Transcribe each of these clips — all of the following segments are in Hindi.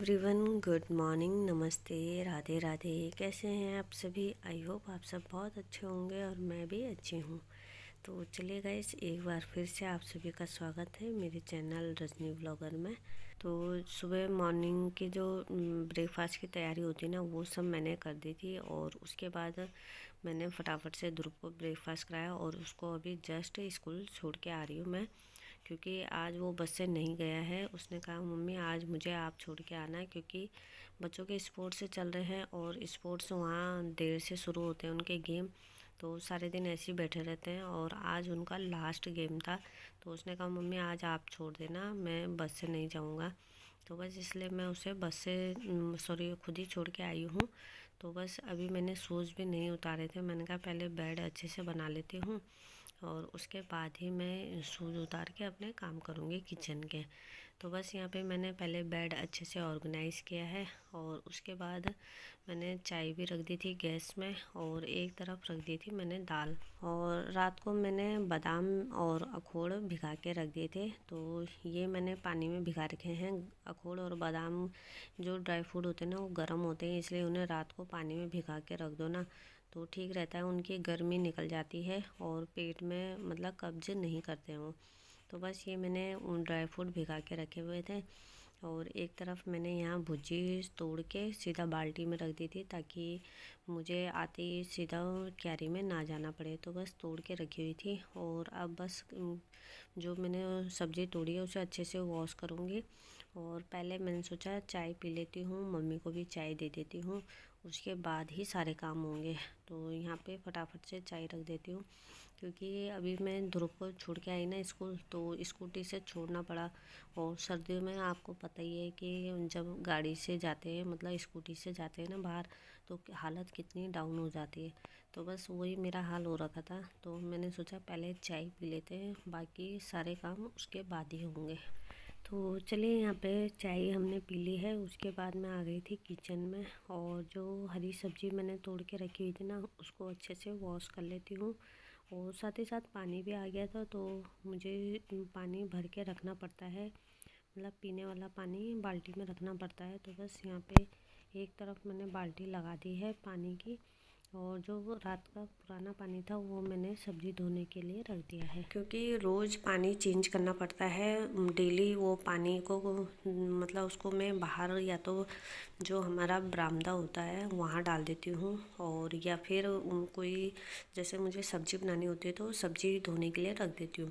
एवरीवन, गुड मॉर्निंग, नमस्ते, राधे राधे। कैसे हैं आप सभी? आई होप आप सब बहुत अच्छे होंगे और मैं भी अच्छी हूँ। तो चलिए गाइस, एक बार फिर से आप सभी का स्वागत है मेरे चैनल रजनी व्लॉगर में। तो सुबह मॉर्निंग की जो ब्रेकफास्ट की तैयारी होती है ना, वो सब मैंने कर दी थी और उसके बाद मैंने फटाफट से ध्रुव को ब्रेकफास्ट कराया और उसको अभी जस्ट स्कूल छोड़ के आ रही हूँ मैं, क्योंकि आज वो बस से नहीं गया है। उसने कहा मम्मी आज मुझे आप छोड़ के आना है, क्योंकि बच्चों के स्पोर्ट्स से चल रहे हैं और स्पोर्ट्स वहाँ देर से शुरू होते हैं उनके गेम, तो सारे दिन ऐसे ही बैठे रहते हैं और आज उनका लास्ट गेम था। तो उसने कहा मम्मी आज आप छोड़ देना, मैं बस से नहीं जाऊँगा। तो बस इसलिए मैं उसे बस से खुद ही छोड़ के आई हूँ। तो बस अभी मैंने शूज़ भी नहीं उतारे थे, मैंने कहा पहले बेड अच्छे से बना लेती हूँ और उसके बाद ही मैं शूज़ उतार के अपने काम करूँगी किचन के। तो बस यहाँ पे मैंने पहले बेड अच्छे से ऑर्गेनाइज़ किया है और उसके बाद मैंने चाय भी रख दी थी गैस में और एक तरफ रख दी थी मैंने दाल। और रात को मैंने बादाम और अखरोट भिगा के रख दिए थे, तो ये मैंने पानी में भिगा रखे हैं। अखरोट और बादाम जो ड्राई फ्रूट होते हैं ना, वो गर्म होते हैं, इसलिए उन्हें रात को पानी में भिगा के रख दो ना, तो ठीक रहता है, उनकी गर्मी निकल जाती है और पेट में मतलब कब्ज नहीं करते हैं वो। तो बस ये मैंने उन ड्राई फ्रूट भिगा के रखे हुए थे और एक तरफ मैंने यहाँ भुजी तोड़ के सीधा बाल्टी में रख दी थी, ताकि मुझे आते ही सीधा क्यारी में ना जाना पड़े। तो बस तोड़ के रखी हुई थी और अब बस जो मैंने सब्ज़ी तोड़ी है उसे अच्छे से वॉश करूँगी। और पहले मैंने सोचा चाय पी लेती हूँ, मम्मी को भी चाय दे देती हूँ, उसके बाद ही सारे काम होंगे। तो यहाँ पे फटाफट से चाय रख देती हूँ, क्योंकि अभी मैं ध्रुव को छोड़ के आई ना स्कूल, तो स्कूटी से छोड़ना पड़ा। और सर्दियों में आपको पता ही है कि जब गाड़ी से जाते हैं, मतलब स्कूटी से जाते हैं ना बाहर, तो हालत कितनी डाउन हो जाती है। तो बस वही मेरा हाल हो रखा था, तो मैंने सोचा पहले चाय पी लेते हैं, बाकी सारे काम उसके बाद ही होंगे। तो चलिए, यहाँ पे चाय हमने पी ली है, उसके बाद मैं आ गई थी किचन में और जो हरी सब्ज़ी मैंने तोड़ के रखी हुई थी ना, उसको अच्छे से वॉश कर लेती हूँ। और साथ ही साथ पानी भी आ गया था, तो मुझे पानी भर के रखना पड़ता है, मतलब पीने वाला पानी बाल्टी में रखना पड़ता है। तो बस यहाँ पे एक तरफ मैंने बाल्टी लगा दी है पानी की, और जो वो रात का पुराना पानी था वो मैंने सब्ज़ी धोने के लिए रख दिया है, क्योंकि रोज़ पानी चेंज करना पड़ता है डेली। वो पानी को मतलब उसको मैं बाहर, या तो जो हमारा बरामदा होता है वहाँ डाल देती हूँ, और या फिर कोई जैसे मुझे सब्ज़ी बनानी होती है तो सब्ज़ी धोने के लिए रख देती हूँ,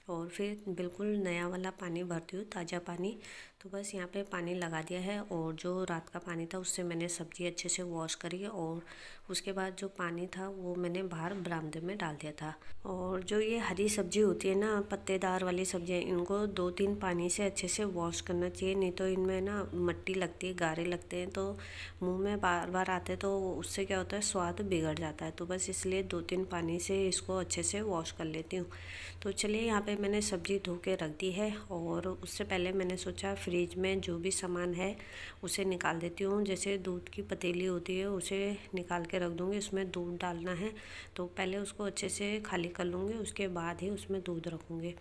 और फिर बिल्कुल नया वाला पानी भरती हूँ, ताज़ा पानी। तो बस यहाँ पे पानी लगा दिया है और जो रात का पानी था उससे मैंने सब्ज़ी अच्छे से वॉश करी, और उसके बाद जो पानी था वो मैंने बाहर बरामदे में डाल दिया था। और जो ये हरी सब्ज़ी होती है ना, पत्तेदार वाली सब्जियाँ, इनको 2-3 पानी से अच्छे से वॉश करना चाहिए, नहीं तो इनमें ना मिट्टी लगती है, गारे लगते हैं, तो मुंह में बार बार आते हैं, तो उससे क्या होता है, स्वाद बिगड़ जाता है। तो बस इसलिए 2-3 पानी से इसको अच्छे से वॉश कर लेती हूँ। तो चलिए, यहाँ पे मैंने सब्ज़ी धो के रख दी है और उससे पहले मैंने सोचा फ्रिज में जो भी सामान है उसे निकाल देती हूँ। जैसे दूध की पतीली होती है उसे निकाल के रख दूँगी, उसमें दूध डालना है, तो पहले उसको अच्छे से खाली कर लूँगी, उसके बाद ही उसमें दूध रखूँगी।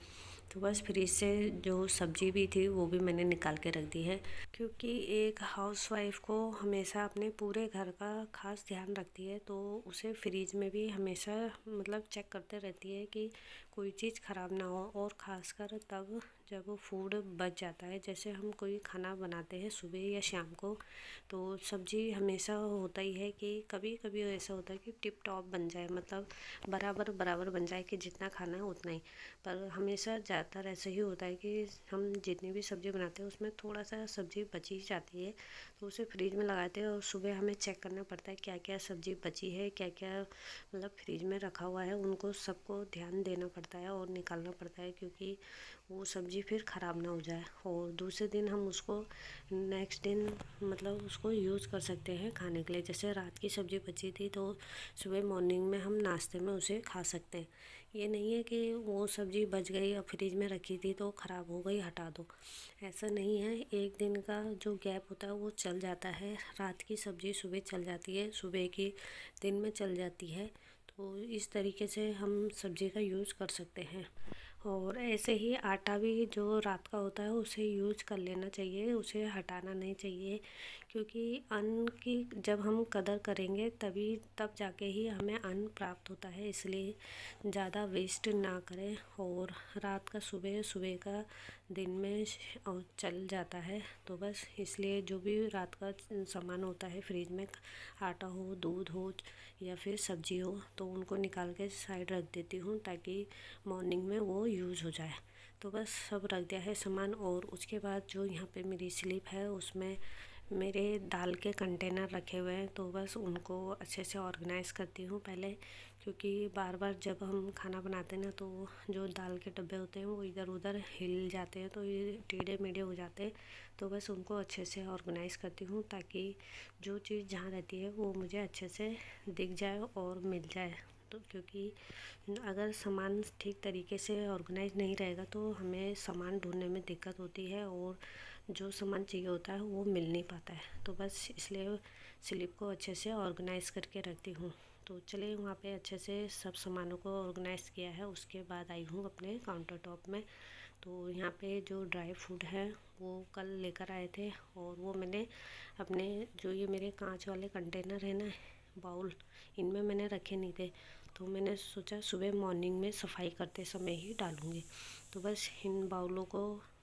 तो बस फ्रिज से जो सब्ज़ी भी थी वो भी मैंने निकाल के रख दी है, क्योंकि एक हाउसवाइफ को हमेशा अपने पूरे घर का खास ध्यान रखती है, तो उसे फ्रिज में भी हमेशा मतलब चेक करते रहती है कि कोई चीज़ ख़राब ना हो। और ख़ासकर तब जब वो फूड बच जाता है, जैसे हम कोई खाना बनाते हैं सुबह या शाम को, तो सब्ज़ी हमेशा होता ही है कि कभी कभी ऐसा होता है कि टिप टॉप बन जाए, मतलब बराबर बराबर बन जाए कि जितना खाना है उतना ही। पर हमेशा ज़्यादातर ऐसा ही होता है कि हम जितनी भी सब्ज़ी बनाते हैं उसमें थोड़ा सा सब्ज़ी बची जाती है, तो उसे फ्रिज में लगाते हैं और सुबह हमें चेक करना पड़ता है क्या क्या सब्ज़ी बची है, क्या क्या मतलब फ्रिज में रखा हुआ है, उनको सबको ध्यान देना पड़ता है और निकालना पड़ता है, क्योंकि वो सब्ज़ी फिर ख़राब ना हो जाए और दूसरे दिन हम उसको नेक्स्ट दिन मतलब उसको यूज़ कर सकते हैं खाने के लिए। जैसे रात की सब्ज़ी बची थी तो सुबह मॉर्निंग में हम नाश्ते में उसे खा सकते हैं। ये नहीं है कि वो सब्ज़ी बच गई और फ्रिज में रखी थी तो ख़राब हो गई, हटा दो, ऐसा नहीं है। एक दिन का जो गैप होता है वो चल जाता है, रात की सब्ज़ी सुबह चल जाती है, सुबह की दिन में चल जाती है, तो इस तरीके से हम सब्ज़ी का यूज़ कर सकते हैं। और ऐसे ही आटा भी जो रात का होता है उसे यूज कर लेना चाहिए, उसे हटाना नहीं चाहिए, क्योंकि अन्न की जब हम कदर करेंगे तब जाके ही हमें अन्न प्राप्त होता है। इसलिए ज़्यादा वेस्ट ना करें। और रात का सुबह, सुबह का दिन में और चल जाता है। तो बस इसलिए जो भी रात का सामान होता है फ्रिज में, आटा हो, दूध हो या फिर सब्जी हो, तो उनको निकाल के साइड रख देती हूँ ताकि मॉर्निंग में वो यूज़ हो जाए। तो बस सब रख दिया है सामान। और उसके बाद जो यहाँ पे मेरी स्लीप है उसमें मेरे दाल के कंटेनर रखे हुए हैं, तो बस उनको अच्छे से ऑर्गेनाइज़ करती हूँ पहले, क्योंकि बार बार जब हम खाना बनाते हैं ना तो जो दाल के डब्बे होते हैं वो इधर उधर हिल जाते हैं, तो ये टेढ़े मेढ़े हो जाते हैं। तो बस उनको अच्छे से ऑर्गेनाइज़ करती हूँ ताकि जो चीज़ जहाँ रहती है वो मुझे अच्छे से दिख जाए और मिल जाए। तो क्योंकि अगर सामान ठीक तरीके से ऑर्गेनाइज नहीं रहेगा तो हमें सामान ढूंढने में दिक्कत होती है और जो सामान चाहिए होता है वो मिल नहीं पाता है। तो बस इसलिए स्लिप को अच्छे से ऑर्गेनाइज़ करके रखती हूँ। तो चलिए वहाँ पे अच्छे से सब सामानों को ऑर्गेनाइज़ किया है। उसके बाद आई हूँ अपने काउंटर टॉप में। तो यहाँ पे जो ड्राई फ्रूट है वो कल लेकर आए थे, और वो मैंने अपने जो ये मेरे कांच वाले कंटेनर है ना, बाउल, इनमें मैंने रखे नहीं थे, तो मैंने सोचा सुबह मॉर्निंग में सफाई करते समय ही डालूँगी। तो बस इन बाउलों को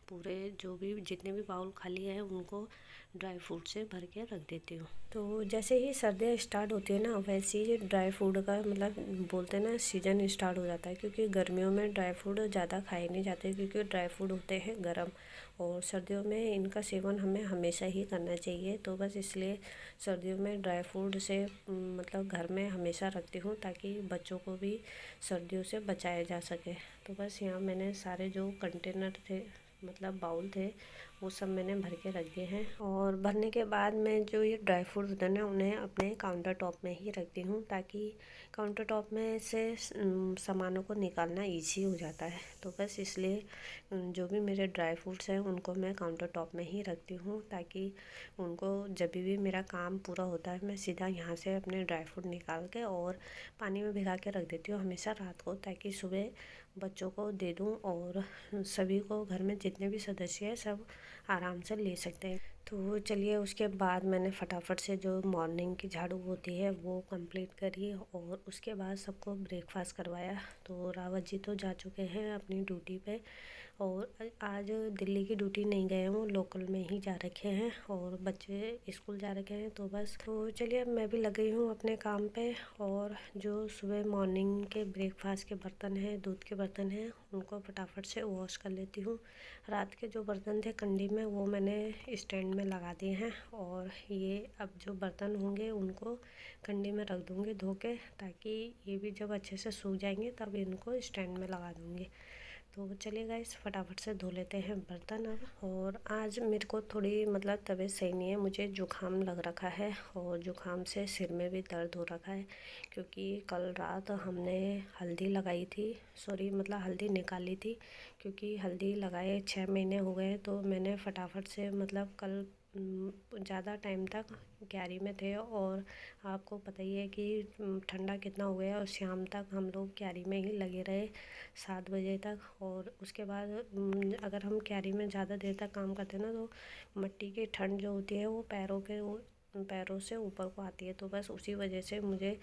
पूरे जो भी जितने भी बाउल खाली हैं उनको ड्राई फ्रूट से भर के रख देती हूँ। तो जैसे ही सर्दियाँ स्टार्ट होती है ना, वैसे ही ड्राई फ्रूट का मतलब बोलते हैं ना सीज़न स्टार्ट हो जाता है, क्योंकि गर्मियों में ड्राई फ्रूट ज़्यादा खाए नहीं जाते क्योंकि ड्राई फ्रूट होते हैं गर्म, और सर्दियों में इनका सेवन हमें हमेशा ही करना चाहिए। तो बस इसलिए सर्दियों में ड्राई फ्रूट से मतलब घर में हमेशा रखती हूँ ताकि बच्चों को भी सर्दियों से बचाया जा सके। तो बस यहाँ मैंने सारे जो कंटेनर थे मतलब बाउल थे वो सब मैंने भर के रख दिए हैं। और भरने के बाद मैं जो ये ड्राई फ्रूट होते हैं ना उन्हें अपने काउंटर टॉप में ही रखती हूँ ताकि काउंटर टॉप में से सामानों को निकालना ईजी हो जाता है। तो बस इसलिए जो भी मेरे ड्राई फ्रूट्स हैं उनको मैं काउंटर टॉप में ही रखती हूँ ताकि उनको जब भी मेरा काम पूरा होता है मैं सीधा यहाँ से अपने ड्राई फ्रूट निकाल के और पानी में भिगा के रख देती हूँ हमेशा रात को, ताकि सुबह बच्चों को दे दूँ और सभी को घर में जितने भी सदस्य हैं सब आराम से ले सकते हैं। तो चलिए उसके बाद मैंने फटाफट से जो मॉर्निंग की झाड़ू होती है वो कंप्लीट करी और उसके बाद सबको ब्रेकफास्ट करवाया। तो रावत जी तो जा चुके हैं अपनी ड्यूटी पे, और आज दिल्ली की ड्यूटी नहीं गए हूँ, लोकल में ही जा रखे हैं और बच्चे स्कूल जा रखे हैं। तो बस तो चलिए अब मैं भी लग गई हूँ अपने काम पे, और जो सुबह मॉर्निंग के ब्रेकफास्ट के बर्तन हैं, दूध के बर्तन हैं, उनको फटाफट से वॉश कर लेती हूँ। रात के जो बर्तन थे कंडी में वो मैंने स्टैंड में लगा दिए हैं, और ये अब जो बर्तन होंगे उनको कंडी में रख दूँगी धो के, ताकि ये भी जब अच्छे से सूख जाएंगे तब इनको स्टैंड में लगा दूँगी। तो चलिए गाइस फटाफट से धो लेते हैं बर्तन अब। और आज मेरे को थोड़ी मतलब तबीयत सही नहीं है, मुझे जुकाम लग रखा है और जुकाम से सिर में भी दर्द हो रखा है, क्योंकि कल रात हमने हल्दी लगाई थी, सॉरी मतलब हल्दी निकाली थी, क्योंकि हल्दी लगाए 6 महीने हो गए। तो मैंने फटाफट से मतलब कल ज़्यादा टाइम तक क्यारी में थे, और आपको पता ही है कि ठंडा कितना हो गया, और शाम तक हम लोग क्यारी में ही लगे रहे 7 बजे तक। और उसके बाद अगर हम क्यारी में ज़्यादा देर तक काम करते हैं ना तो मिट्टी की ठंड जो होती है वो पैरों से ऊपर को आती है। तो बस उसी वजह से मुझे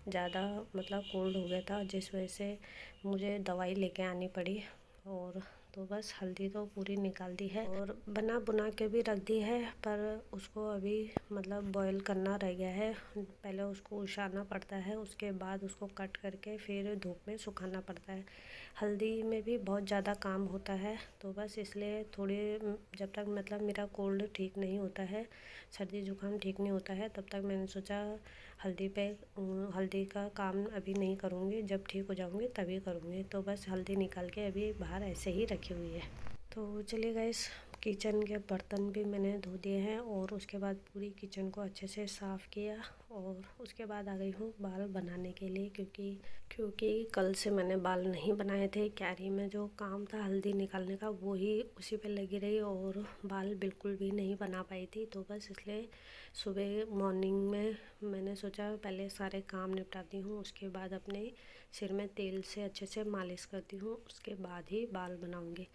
ज़्यादा मतलब कोल्ड हो गया था, जिस वजह से मुझे दवाई लेके आनी पड़ी। और तो बस हल्दी तो पूरी निकाल दी है और बना बुना के भी रख दी है, पर उसको अभी मतलब बॉईल करना रह गया है। पहले उसको उछालना पड़ता है, उसके बाद उसको कट करके फिर धूप में सुखाना पड़ता है। हल्दी में भी बहुत ज़्यादा काम होता है। तो बस इसलिए थोड़ी जब तक मतलब मेरा कोल्ड ठीक नहीं होता है, सर्दी जुकाम ठीक नहीं होता है, तब तक मैंने सोचा हल्दी का काम अभी नहीं करूँगी, जब ठीक हो जाऊँगी तभी करूँगी। तो बस हल्दी निकाल के अभी बाहर ऐसे ही रखी हुई है। तो चलिए गाइस किचन के बर्तन भी मैंने धो दिए हैं और उसके बाद पूरी किचन को अच्छे से साफ़ किया और उसके बाद आ गई हूँ बाल बनाने के लिए, क्योंकि कल से मैंने बाल नहीं बनाए थे। क्यारी में जो काम था हल्दी निकालने का वो ही उसी पे लगी रही और बाल बिल्कुल भी नहीं बना पाई थी। तो बस इसलिए सुबह मॉर्निंग में मैंने सोचा पहले सारे काम निपटाती हूँ, उसके बाद अपने सिर में तेल से अच्छे से मालिश करती हूँ, उसके बाद ही बाल बनाऊँगी।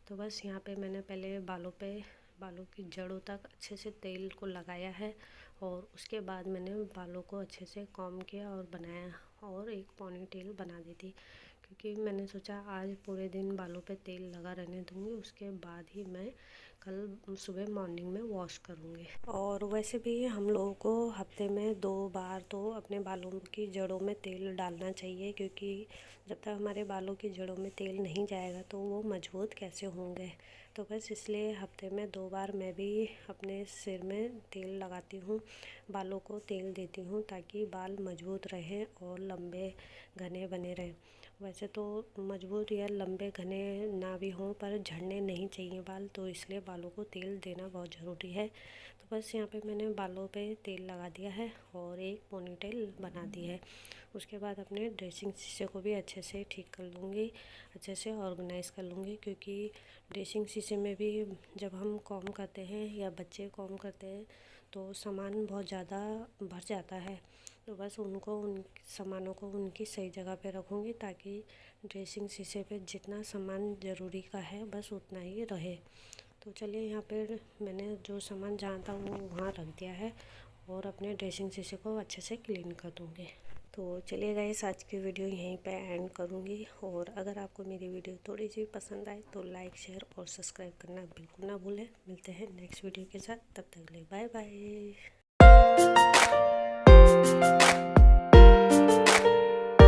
तो बस यहाँ पे मैंने पहले बालों की जड़ों तक अच्छे से तेल को लगाया है और उसके बाद मैंने बालों को अच्छे से कॉम्ब किया और बनाया और एक पोनी टेल बना दी थी, क्योंकि मैंने सोचा आज पूरे दिन बालों पे तेल लगा रहने दूँगी, उसके बाद ही मैं कल सुबह मॉर्निंग में वॉश करूँगी। और वैसे भी हम लोगों को हफ्ते में 2 बार तो अपने बालों की जड़ों में तेल डालना चाहिए, क्योंकि जब तक हमारे बालों की जड़ों में तेल नहीं जाएगा तो वो मजबूत कैसे होंगे। तो बस इसलिए हफ्ते में 2 बार मैं भी अपने सिर में तेल लगाती हूँ, बालों को तेल देती हूँ ताकि बाल मजबूत रहें और लंबे घने बने रहें। वैसे तो मजबूत या लंबे घने ना भी हों पर झड़ने नहीं चाहिए बाल, तो इसलिए बालों को तेल देना बहुत ज़रूरी है। तो बस यहाँ पे मैंने बालों पे तेल लगा दिया है और एक पोनीटेल बना दी है। उसके बाद अपने ड्रेसिंग शीशे को भी अच्छे से ठीक कर लूँगी, अच्छे से ऑर्गेनाइज़ कर लूँगी, क्योंकि ड्रेसिंग शीशे में भी जब हम कॉम्ब करते हैं या बच्चे कॉम्ब करते हैं तो सामान बहुत ज़्यादा भर जाता है। तो बस उन सामानों को उनकी सही जगह पे रखूँगी ताकि ड्रेसिंग शीशे पे जितना सामान ज़रूरी का है बस उतना ही रहे। तो चलिए यहाँ पर मैंने जो सामान जहाँ था वो वहाँ रख दिया है और अपने ड्रेसिंग शीशे को अच्छे से क्लीन कर दूँगी। तो चलिए गाइस, आज की वीडियो यहीं पे एंड करूँगी और अगर आपको मेरी वीडियो थोड़ी सी पसंद आए तो लाइक शेयर और सब्सक्राइब करना बिल्कुल ना भूलें। मिलते हैं नेक्स्ट वीडियो के साथ, तब तक के लिए बाय बाय।